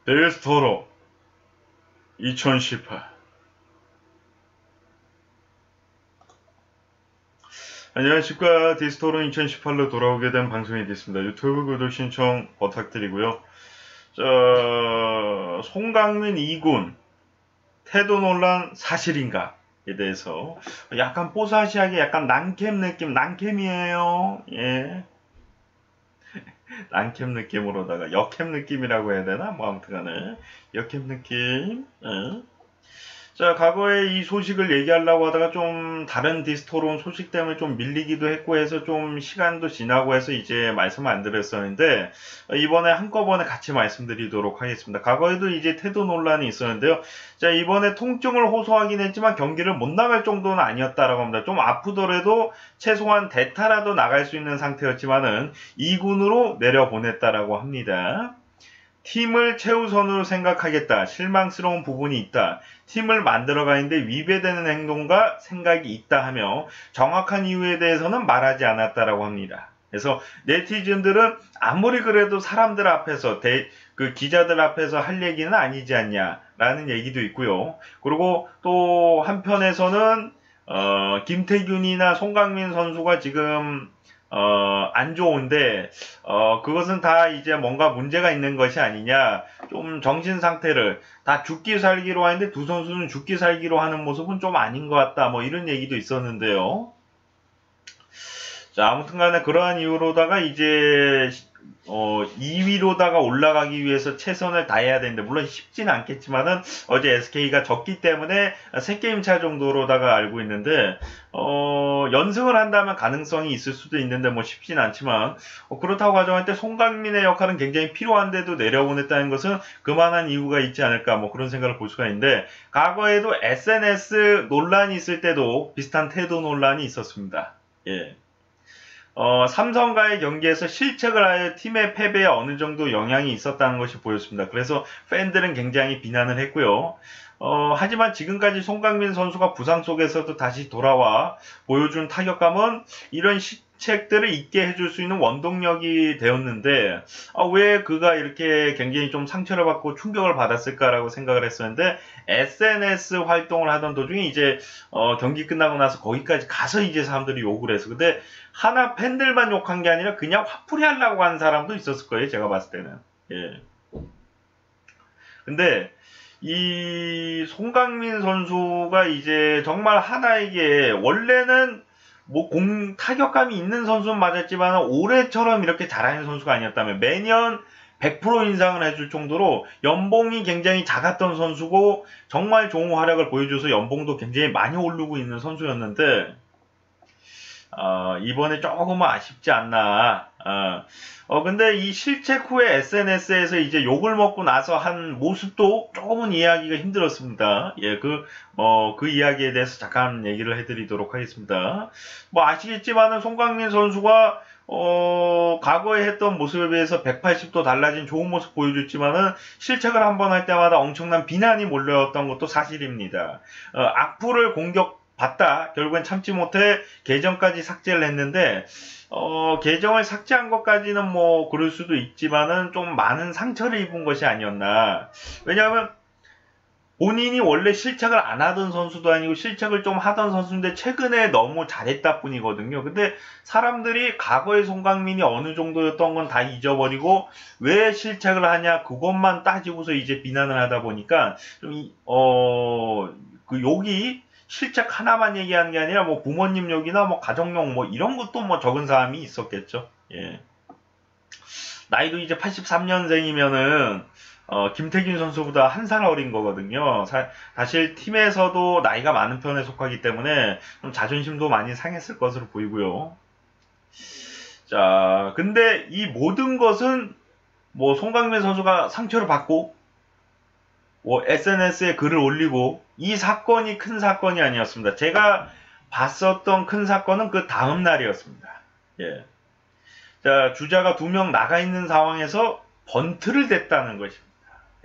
데스토로 2018. 안녕하십니까. 데스토로 2018로 돌아오게 된 방송이 됐습니다. 유튜브 구독 신청 부탁드리고요. 송강민 2군 태도 논란 사실인가에 대해서 약간 뽀사시하게 약간 난캠 느낌, 난캠이에요. 예. 난캠 느낌으로다가 역캠 느낌이라고 해야 되나? 뭐 아무튼간에 역캠 느낌. 예. 자, 과거에 이 소식을 얘기하려고 하다가 좀 다른 디스토론 소식 때문에 좀 밀리기도 했고 해서 좀 시간도 지나고 해서 이제 말씀 안 드렸었는데, 이번에 한꺼번에 같이 말씀드리도록 하겠습니다. 과거에도 이제 태도 논란이 있었는데요. 자, 이번에 통증을 호소하긴 했지만 경기를 못 나갈 정도는 아니었다라고 합니다. 좀 아프더라도 최소한 대타라도 나갈 수 있는 상태였지만은 2군으로 내려보냈다라고 합니다. 팀을 최우선으로 생각하겠다. 실망스러운 부분이 있다. 팀을 만들어가는데 위배되는 행동과 생각이 있다 하며 정확한 이유에 대해서는 말하지 않았다라고 합니다. 그래서 네티즌들은 아무리 그래도 사람들 앞에서 그 기자들 앞에서 할 얘기는 아니지 않냐라는 얘기도 있고요. 그리고 또 한편에서는 김태균이나 송강민 선수가 지금 안 좋은데, 그것은 다 이제 뭔가 문제가 있는 것이 아니냐, 좀 정신 상태를 다 죽기 살기로 하는데 두 선수는 죽기 살기로 하는 모습은 좀 아닌 것 같다, 뭐 이런 얘기도 있었는데요. 자, 아무튼 간에 그러한 이유로다가 이제 2위로다가 올라가기 위해서 최선을 다해야 되는데, 물론 쉽지는 않겠지만은 어제 SK가 졌기 때문에 3게임 차 정도로다가 알고 있는데, 연승을 한다면 가능성이 있을 수도 있는데 뭐 쉽지는 않지만, 그렇다고 가정할 때 송강민의 역할은 굉장히 필요한데도 내려보냈다는 것은 그만한 이유가 있지 않을까, 뭐 그런 생각을 볼 수가 있는데, 과거에도 SNS 논란이 있을 때도 비슷한 태도 논란이 있었습니다. 예. 삼성과의 경기에서 실책을 하여 팀의 패배에 어느 정도 영향이 있었다는 것이 보였습니다. 그래서 팬들은 굉장히 비난을 했고요. 하지만 지금까지 송강민 선수가 부상 속에서도 다시 돌아와 보여준 타격감은 이런 실책들을 잊게 해줄 수 있는 원동력이 되었는데, 왜 그가 이렇게 굉장히 좀 상처를 받고 충격을 받았을까라고 생각을 했었는데, SNS 활동을 하던 도중에 이제 경기 끝나고 나서 거기까지 가서 이제 사람들이 욕을 해서, 근데 하나 팬들만 욕한 게 아니라 그냥 화풀이 하려고 하는 사람도 있었을 거예요. 제가 봤을 때는. 예. 근데 이 송강민 선수가 이제 정말 하나에게 원래는 뭐 타격감이 있는 선수는 맞았지만 올해처럼 이렇게 잘하는 선수가 아니었다면 매년 100% 인상을 해줄 정도로 연봉이 굉장히 작았던 선수고 정말 좋은 활약을 보여줘서 연봉도 굉장히 많이 오르고 있는 선수였는데 이번에 조금은 아쉽지 않나. 근데 이 실책 후에 SNS에서 이제 욕을 먹고 나서 한 모습도 조금은 이해하기가 힘들었습니다. 예, 그 이야기에 대해서 잠깐 얘기를 해드리도록 하겠습니다. 뭐 아시겠지만은 송강민 선수가 과거에 했던 모습에 비해서 180도 달라진 좋은 모습 보여줬지만은 실책을 한번 할 때마다 엄청난 비난이 몰려왔던 것도 사실입니다. 악플을 받다. 결국엔 참지 못해 계정까지 삭제를 했는데, 계정을 삭제한 것까지는 뭐 그럴 수도 있지만은 좀 많은 상처를 입은 것이 아니었나. 왜냐하면 본인이 원래 실책을 안 하던 선수도 아니고 실책을 좀 하던 선수인데 최근에 너무 잘했다 뿐이거든요. 근데 사람들이 과거의 송강민이 어느 정도였던 건 다 잊어버리고 왜 실책을 하냐 그것만 따지고서 이제 비난을 하다 보니까 좀 그 욕이 실책 하나만 얘기하는 게 아니라 뭐 부모님 욕이나 뭐 가정욕 뭐 이런 것도 뭐 적은 사람이 있었겠죠. 예. 나이도 이제 83년생이면은 김태균 선수보다 한 살 어린 거거든요. 사실 팀에서도 나이가 많은 편에 속하기 때문에 좀 자존심도 많이 상했을 것으로 보이고요. 자, 근데 이 모든 것은 뭐 송강민 선수가 상처를 받고 뭐 SNS에 글을 올리고 이 사건이 큰 사건이 아니었습니다. 제가 봤었던 큰 사건은 그 다음 날이었습니다. 예. 자, 주자가 2명 나가 있는 상황에서 번트를 댔다는 것입니다.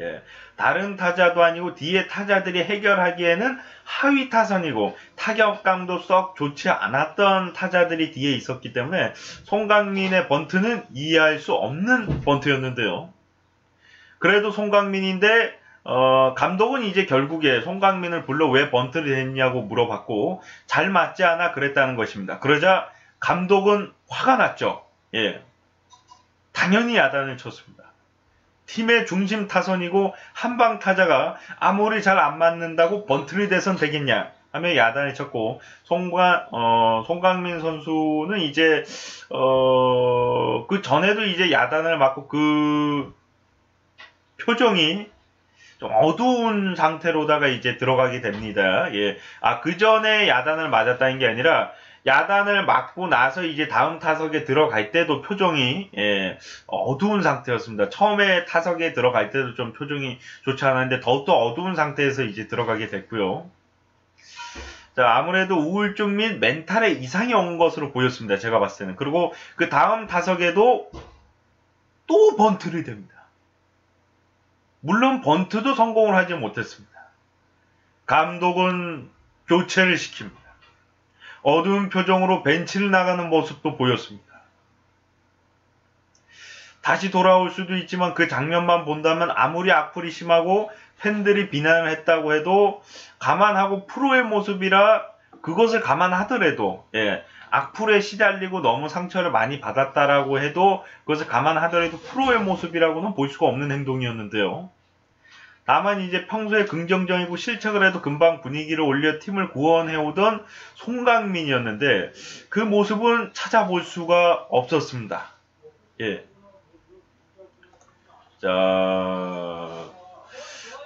예. 다른 타자도 아니고 뒤에 타자들이 해결하기에는 하위 타선이고 타격감도 썩 좋지 않았던 타자들이 뒤에 있었기 때문에 송강민의 번트는 이해할 수 없는 번트였는데요. 그래도 송강민인데 감독은 이제 결국에 송강민을 불러 왜 번트를 했냐고 물어봤고 잘 맞지 않아 그랬다는 것입니다. 그러자 감독은 화가 났죠. 예, 당연히 야단을 쳤습니다. 팀의 중심 타선이고 한방 타자가 아무리 잘 안 맞는다고 번트를 대선 되겠냐 하며 야단을 쳤고 송강민 선수는 이제 그 전에도 이제 야단을 맞고 그 표정이 좀 어두운 상태로다가 이제 들어가게 됩니다. 예. 그 전에 야단을 맞았다는 게 아니라 야단을 맞고 나서 이제 다음 타석에 들어갈 때도 표정이 어두운 상태였습니다. 처음에 타석에 들어갈 때도 좀 표정이 좋지 않았는데 더욱더 어두운 상태에서 이제 들어가게 됐고요. 자, 아무래도 우울증 및 멘탈에 이상이 온 것으로 보였습니다. 제가 봤을 때는. 그리고 그 다음 타석에도 또 번트를 됩니다. 물론 번트도 성공을 하지 못했습니다. 감독은 교체를 시킵니다. 어두운 표정으로 벤치를 나가는 모습도 보였습니다. 다시 돌아올 수도 있지만 그 장면만 본다면 아무리 악플이 심하고 팬들이 비난을 했다고 해도 감안하고 프로의 모습이라 그것을 감안하더라도 악플에 시달리고 너무 상처를 많이 받았다라고 해도 그것을 감안하더라도 프로의 모습이라고는 볼 수가 없는 행동이었는데요. 다만 이제 평소에 긍정적이고 실책을 해도 금방 분위기를 올려 팀을 구원해오던 송강민이었는데 그 모습은 찾아볼 수가 없었습니다. 예. 자,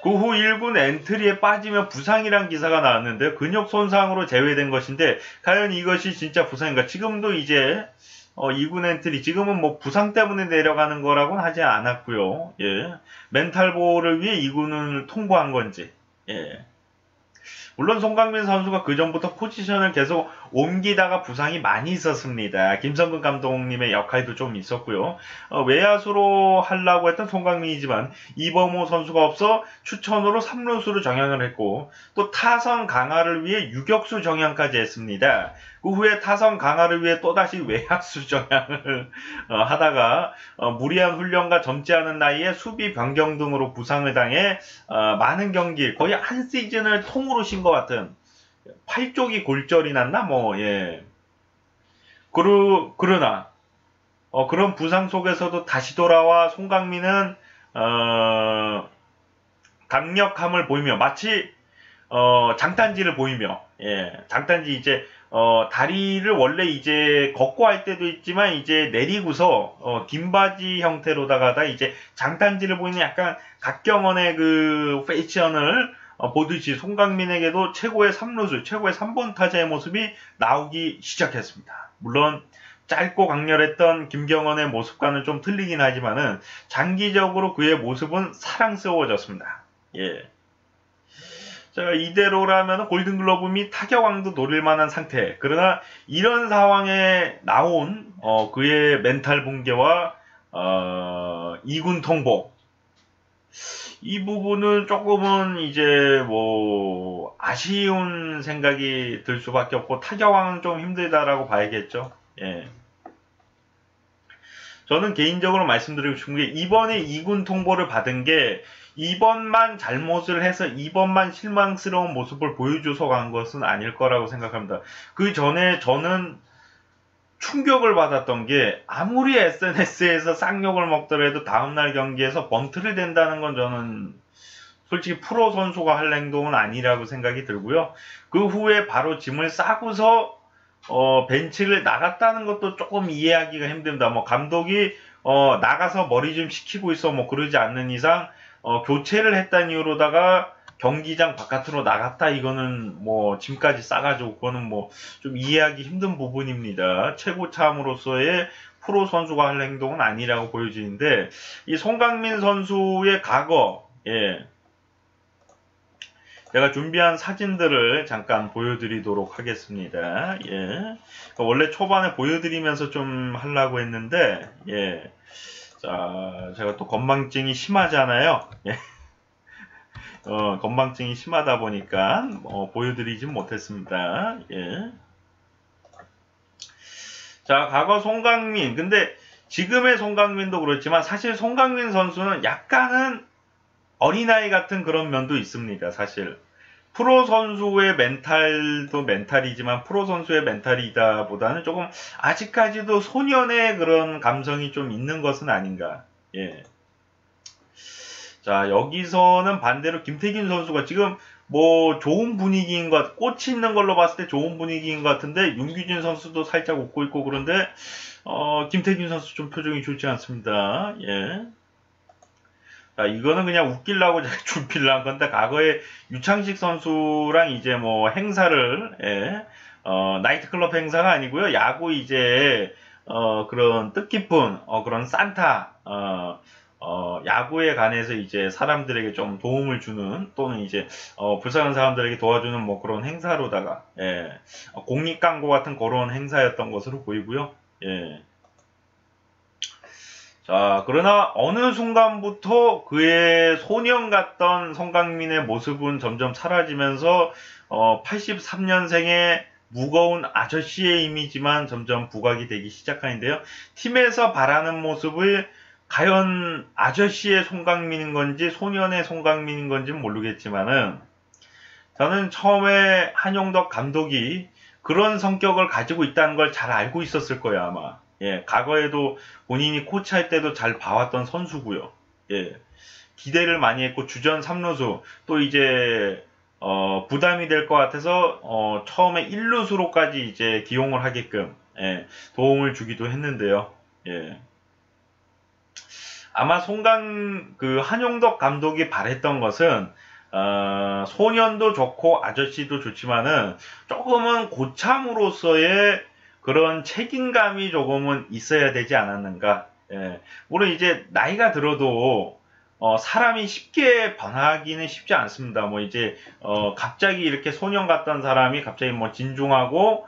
그 후 1군 엔트리에 빠지며 부상이란 기사가 나왔는데 근육 손상으로 제외된 것인데 과연 이것이 진짜 부상인가? 지금도 이제 2군 엔트리 지금은 뭐 부상 때문에 내려가는 거라고는 하지 않았고요. 예. 멘탈 보호를 위해 2군을 통보한 건지. 예. 물론 송강민 선수가 그 전부터 포지션을 계속 옮기다가 부상이 많이 있었습니다. 김성근 감독님의 역할도 좀 있었고요. 외야수로 하려고 했던 송강민이지만 이범호 선수가 없어 추천으로 3루수로 정향을 했고 또 타선 강화를 위해 유격수 정향까지 했습니다. 그 후에 타선 강화를 위해 또다시 외야수 정향을 하다가 무리한 훈련과 젊지 않은 나이에 수비 변경 등으로 부상을 당해 많은 경기 거의 한 시즌을 통으로 쉰 것 같은 팔 쪽이 골절이 났나 그러나 그런 부상 속에서도 다시 돌아와 송강민은 강력함을 보이며 마치 장단지를 보이며 장단지 이제 다리를 원래 이제 걷고 할 때도 있지만 이제 내리고서 긴 바지 형태로다가 이제 장단지를 보이는 약간 각경원의 그 패션을 보듯이 송강민에게도 최고의 3루수, 최고의 3번 타자의 모습이 나오기 시작했습니다. 물론 짧고 강렬했던 김경원의 모습과는 좀 틀리긴 하지만은 장기적으로 그의 모습은 사랑스러워졌습니다. 예. 자, 이대로라면 골든글러브 및 타격왕도 노릴 만한 상태. 그러나 이런 상황에 나온 그의 멘탈 붕괴와 2군 통보. 이 부분은 조금은 이제 뭐 아쉬운 생각이 들 수밖에 없고 타격왕은 좀 힘들다라고 봐야겠죠. 예. 저는 개인적으로 말씀드리고 싶은 게 이번에 2군 통보를 받은 게 이번만 잘못을 해서 이번만 실망스러운 모습을 보여줘서 간 것은 아닐 거라고 생각합니다. 그 전에 저는 충격을 받았던 게 아무리 SNS에서 쌍욕을 먹더라도 다음날 경기에서 번트를 댄다는 건 저는 솔직히 프로 선수가 할 행동은 아니라고 생각이 들고요. 그 후에 바로 짐을 싸고서 벤치를 나갔다는 것도 조금 이해하기가 힘듭니다. 뭐 감독이 나가서 머리 좀 식히고 있어 뭐 그러지 않는 이상 교체를 했다는 이유로다가 경기장 바깥으로 나갔다 이거는 뭐 짐까지 싸가지고 그거는 뭐 좀 이해하기 힘든 부분입니다. 최고참으로서의 프로 선수가 할 행동은 아니라고 보여지는데 이 송강민 선수의 과거 제가 준비한 사진들을 잠깐 보여드리도록 하겠습니다. 원래 초반에 보여드리면서 좀 하려고 했는데 자, 제가 또 건망증이 심하잖아요. 건망증이 심하다 보니까 보여드리진 못했습니다. 자, 과거 송강민. 근데 지금의 송강민도 그렇지만 사실 송강민 선수는 약간은 어린아이 같은 그런 면도 있습니다. 사실 프로 선수의 멘탈도 멘탈이지만 프로 선수의 멘탈이다 보다는 조금 아직까지도 소년의 그런 감성이 좀 있는 것은 아닌가. 예. 자, 여기서는 반대로 김태균 선수가 지금 뭐 좋은 분위기인 것, 꽃이 있는 걸로 봤을 때 좋은 분위기인 것 같은데 윤규진 선수도 살짝 웃고 있고 그런데 김태균 선수 좀 표정이 좋지 않습니다. 예. 자, 이거는 그냥 웃기려고 준비를 한 건데 과거에 유창식 선수랑 이제 뭐 행사를 예, 나이트클럽 행사가 아니고요. 야구 이제 그런 뜻깊은 그런 산타 야구에 관해서 이제 사람들에게 좀 도움을 주는 또는 이제 불쌍한 사람들에게 도와주는 뭐 그런 행사로다가 예, 공익 광고 같은 그런 행사였던 것으로 보이고요. 예. 자, 그러나 어느 순간부터 그의 소년 같던 송강민의 모습은 점점 사라지면서 83년생의 무거운 아저씨의 이미지만 점점 부각이 되기 시작하는데요. 팀에서 바라는 모습을 과연 아저씨의 송강민인 건지 소년의 송강민인 건지는 모르겠지만은 저는 처음에 한용덕 감독이 그런 성격을 가지고 있다는 걸 잘 알고 있었을 거예요, 아마. 예, 과거에도 본인이 코치할 때도 잘 봐왔던 선수고요. 예, 기대를 많이 했고 주전 3루수 또 이제 부담이 될 것 같아서 처음에 1루수로까지 이제 기용을 하게끔 예, 도움을 주기도 했는데요. 예. 아마 그 한용덕 감독이 바랬던 것은 소년도 좋고 아저씨도 좋지만은 조금은 고참으로서의 그런 책임감이 조금은 있어야 되지 않았는가. 예. 물론 이제 나이가 들어도 사람이 쉽게 변하기는 쉽지 않습니다. 뭐 이제 갑자기 이렇게 소년 같던 사람이 갑자기 뭐 진중하고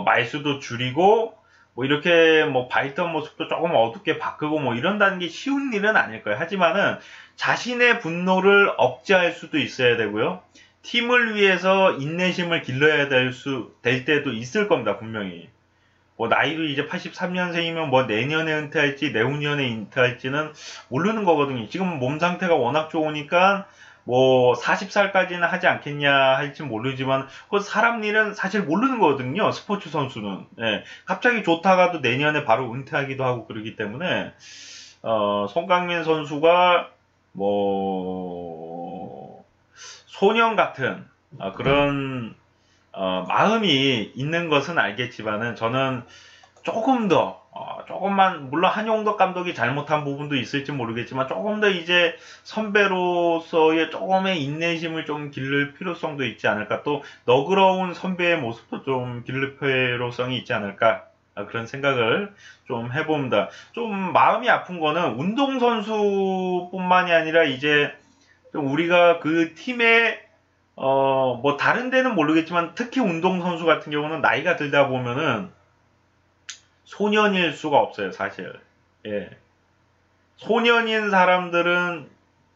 말수도 줄이고 뭐 이렇게 뭐 밝던 모습도 조금 어둡게 바꾸고 뭐 이런다는 게 쉬운 일은 아닐 거예요. 하지만은 자신의 분노를 억제할 수도 있어야 되고요. 팀을 위해서 인내심을 길러야 될 때도 있을 겁니다. 분명히. 뭐 나이도 이제 83년생이면 뭐 내년에 은퇴할지 내후년에 은퇴할지는 모르는 거거든요. 지금 몸 상태가 워낙 좋으니까 뭐 40살까지는 하지 않겠냐 할지 모르지만 그 사람 일은 사실 모르는 거거든요. 스포츠 선수는. 예. 갑자기 좋다가도 내년에 바로 은퇴하기도 하고 그러기 때문에 송강민 선수가 뭐 소년 같은 그런 마음이 있는 것은 알겠지만은 저는 조금 더 조금만 물론 한용덕 감독이 잘못한 부분도 있을지 모르겠지만 조금 더 이제 선배로서의 조금의 인내심을 좀 기를 필요성도 있지 않을까 또 너그러운 선배의 모습도 좀 기를 필요성이 있지 않을까 그런 생각을 좀 해봅니다. 좀 마음이 아픈 거는 운동선수뿐만이 아니라 이제 좀 우리가 그 팀의 뭐 다른 데는 모르겠지만 특히 운동선수 같은 경우는 나이가 들다 보면은 소년일 수가 없어요, 사실. 예. 소년인 사람들은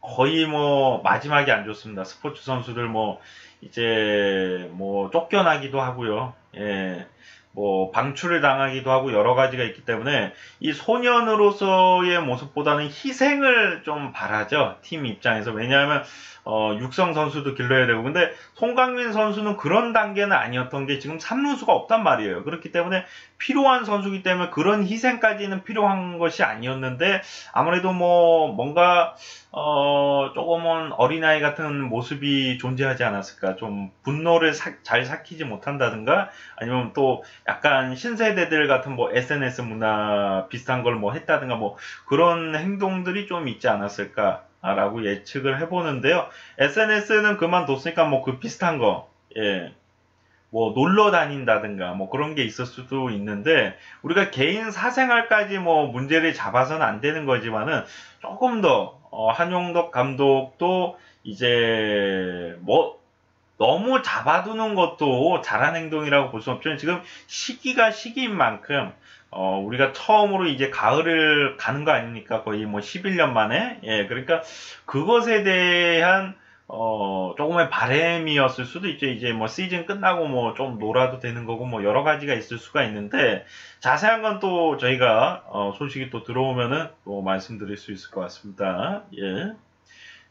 거의 뭐 마지막이 안 좋습니다. 스포츠 선수들 뭐 이제 뭐 쫓겨나기도 하고요. 예. 뭐 방출을 당하기도 하고 여러 가지가 있기 때문에 이 소년으로서의 모습보다는 희생을 좀 바라죠. 팀 입장에서. 왜냐하면 육성 선수도 길러야 되고 근데 송강민 선수는 그런 단계는 아니었던 게 지금 3루수가 없단 말이에요. 그렇기 때문에 필요한 선수이기 때문에 그런 희생까지는 필요한 것이 아니었는데 아무래도 뭐 뭔가 조금은 어린아이 같은 모습이 존재하지 않았을까. 좀 분노를 잘 삭히지 못한다든가 아니면 또 약간 신세대들 같은 뭐 SNS 문화 비슷한 걸 뭐 했다든가 뭐 그런 행동들이 좀 있지 않았을까. 라고 예측을 해보는데요. SNS는 그만뒀으니까 뭐 그 비슷한 거, 예. 뭐 놀러 다닌다든가 뭐 그런 게 있을 수도 있는데 우리가 개인 사생활까지 뭐 문제를 잡아서는 안 되는 거지만은 조금 더 한용덕 감독도 이제 뭐 너무 잡아두는 것도 잘한 행동이라고 볼 수 없죠. 지금 시기가 시기인 만큼 우리가 처음으로 이제 가을을 가는 거 아닙니까? 거의 뭐 11년 만에. 예, 그러니까 그것에 대한 조금의 바램이었을 수도 있죠. 이제 뭐 시즌 끝나고 뭐 좀 놀아도 되는 거고 뭐 여러 가지가 있을 수가 있는데 자세한 건 또 저희가 소식이 또 들어오면은 또 말씀드릴 수 있을 것 같습니다. 예.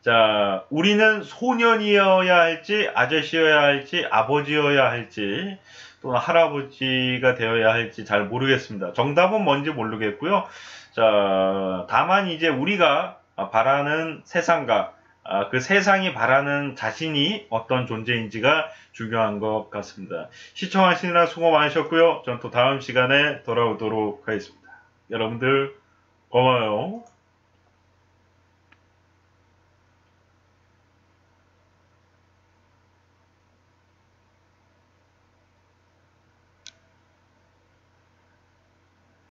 자, 우리는 소년이어야 할지 아저씨여야 할지 아버지여야 할지 또는 할아버지가 되어야 할지 잘 모르겠습니다. 정답은 뭔지 모르겠고요. 자, 다만 이제 우리가 바라는 세상과 그 세상이 바라는 자신이 어떤 존재인지가 중요한 것 같습니다. 시청하시느라 수고 많으셨고요. 전 또 다음 시간에 돌아오도록 하겠습니다. 여러분들 고마워요.